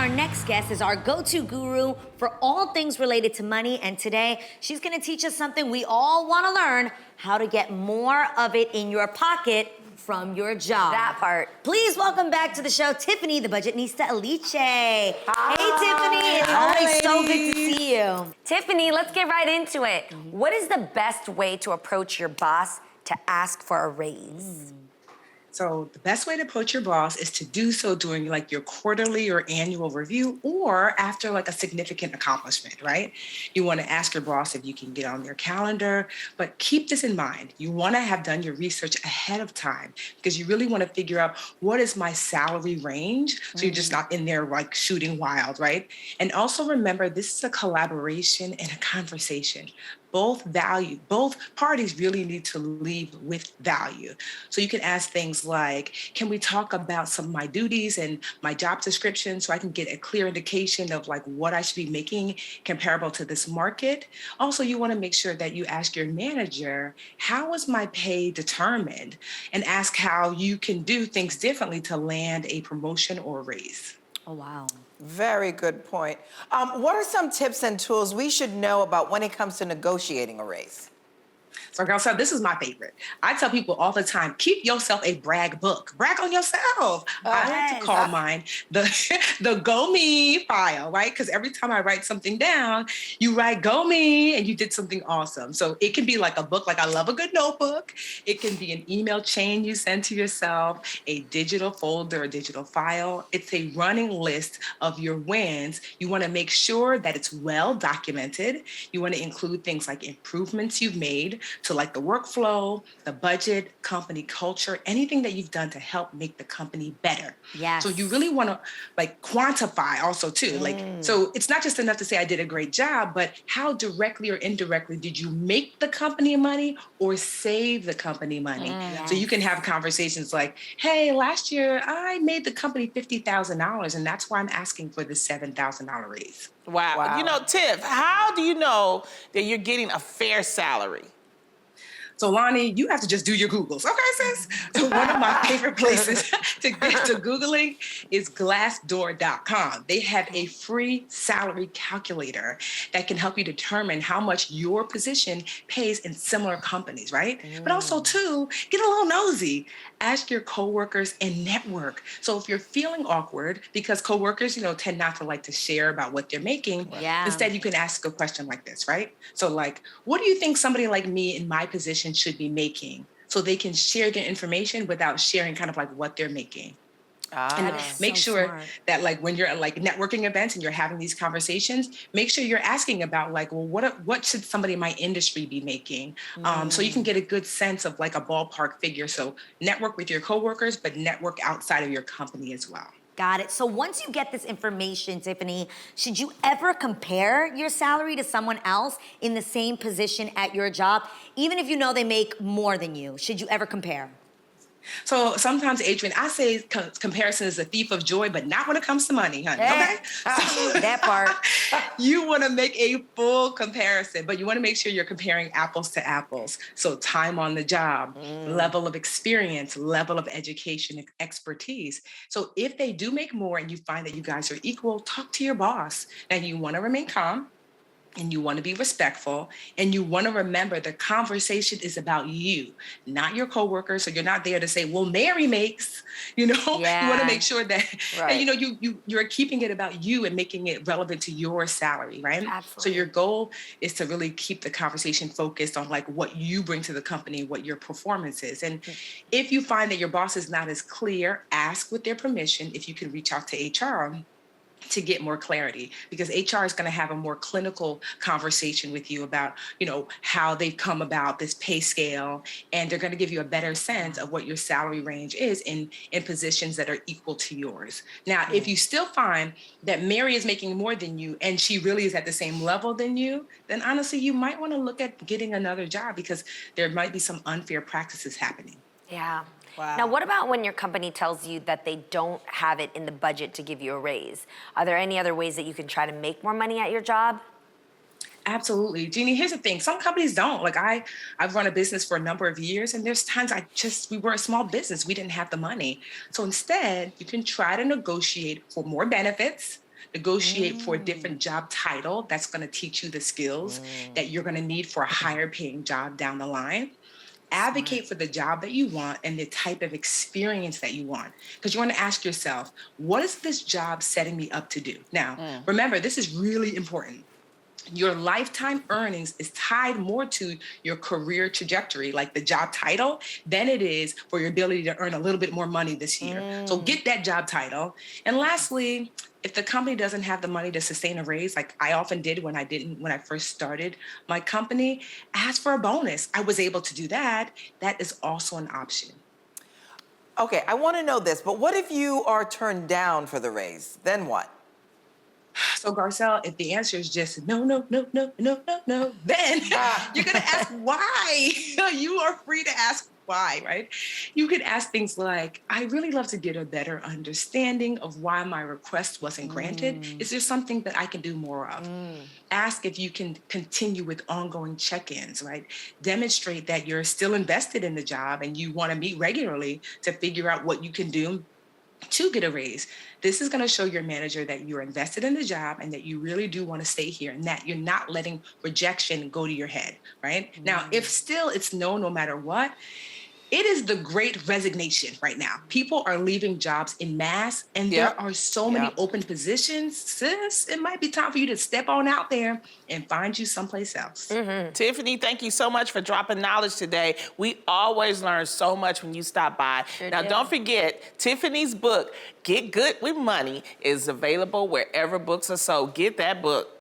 our next guest is our go-to guru for all things related to money, and today she's gonna teach us something we all wanna learn, how to get more of it in your pocket from your job. That part. Please welcome back to the show, Tiffany The Budgetnista Aliche. Hi. Hey, Tiffany, it's always so good to see you. Tiffany, let's get right into it. What is the best way to approach your boss to ask for a raise? So the best way to approach your boss is to do so during like your quarterly or annual review or after like a significant accomplishment, right? You want to ask your boss if you can get on their calendar, but keep this in mind. You want to have done your research ahead of time because you really want to figure out what is my salary range. So you're just not in there like shooting wild, right? And also remember, this is a collaboration and a conversation. Both parties really need to leave with value. So you can ask things like, can we talk about some of my duties and my job description so I can get a clear indication of like what I should be making comparable to this market? Also, you want to make sure that you ask your manager, how is my pay determined? And ask how you can do things differently to land a promotion or raise. Oh, wow. Very good point. What are some tips and tools we should know about when it comes to negotiating a raise? So, girl, so this is my favorite. I tell people all the time, keep yourself a brag book. Brag on yourself. I like to call mine the Go Me file, right? Because every time I write something down, you write Go Me and you did something awesome. So it can be like a book, like I love a good notebook. It can be an email chain you send to yourself, a digital folder, a digital file. It's a running list of your wins. You want to make sure that it's well documented. You want to include things like improvements you've made to like the workflow, the budget, company culture, anything that you've done to help make the company better. Yes. So you really want to like quantify also too. Like, so it's not just enough to say I did a great job, but how directly or indirectly did you make the company money or save the company money? So you can have conversations like, hey, last year I made the company $50,000 and that's why I'm asking for the $7,000 raise. Wow. You know, Tiff, how do you know that you're getting a fair salary? So Lonnie, you have to just do your Googles. Okay, sis? So one of my favorite places to get to Googling is glassdoor.com. They have a free salary calculator that can help you determine how much your position pays in similar companies, right? But also too, get a little nosy. Ask your coworkers and network. So if you're feeling awkward, because coworkers, tend not to like to share about what they're making, instead you can ask a question like this, right? So like, what do you think somebody like me in my position should be making? So they can share their information without sharing kind of like what they're making. And make sure that like when you're at like networking events and you're having these conversations, make sure you're asking about like, well, what should somebody in my industry be making? So you can get a good sense of like a ballpark figure. So network with your coworkers, but network outside of your company as well. Got it. So once you get this information, Tiffany, should you ever compare your salary to someone else in the same position at your job, even if you know they make more than you? Should you ever compare? So sometimes, Adrian, I say comparison is a thief of joy, but not when it comes to money, honey. Yeah. Okay? That part. You want to make a full comparison, but you want to make sure you're comparing apples to apples. So time on the job, level of experience, level of education, expertise. So if they do make more and you find that you guys are equal, talk to your boss. And you want to remain calm. And you want to be respectful, and you want to remember the conversation is about you, not your coworkers. So you're not there to say, well, Mary makes, You want to make sure that, you're keeping it about you and making it relevant to your salary, right? Absolutely. So your goal is to really keep the conversation focused on like what you bring to the company, what your performance is. And if you find that your boss is not as clear, ask with their permission if you can reach out to HR to get more clarity, because HR is going to have a more clinical conversation with you about, how they've come about this pay scale, and they're going to give you a better sense of what your salary range is in positions that are equal to yours. Now, if you still find that Mary is making more than you and she really is at the same level than you, then honestly, you might want to look at getting another job because there might be some unfair practices happening. Yeah. Wow. Now, what about when your company tells you that they don't have it in the budget to give you a raise? Are there any other ways that you can try to make more money at your job? Absolutely. Jeannie, here's the thing. Some companies don't. Like I've run a business for a number of years, and there's times we were a small business. We didn't have the money. So instead, you can try to negotiate for more benefits, Negotiate for a different job title that's going to teach you the skills that you're going to need for a higher paying job down the line. Advocate for the job that you want and the type of experience that you want. Because you want to ask yourself, what is this job setting me up to do? Now, remember, this is really important. Your lifetime earnings is tied more to your career trajectory, like the job title, than it is for your ability to earn a little bit more money this year. So get that job title. And lastly, if the company doesn't have the money to sustain a raise, like I often did when I first started my company, ask for a bonus. I was able to do that. That is also an option. Okay, I want to know this, but what if you are turned down for the raise? Then what? So Garcelle, if the answer is just no, then you're gonna ask why. You are free to ask why, right? You could ask things like, I really love to get a better understanding of why my request wasn't granted. Is there something that I can do more of? Ask if you can continue with ongoing check-ins, right? Demonstrate that you're still invested in the job and you want to meet regularly to figure out what you can do to get a raise. This is going to show your manager that you're invested in the job and that you really do want to stay here and that you're not letting rejection go to your head, right? Now, if still it's no matter what, it is the great resignation right now. People are leaving jobs in mass and there are so many open positions. Sis, it might be time for you to step on out there and find you someplace else. Tiffany, thank you so much for dropping knowledge today. We always learn so much when you stop by. Now, don't forget, Tiffany's book, Get Good with Money, is available wherever books are sold. Get that book.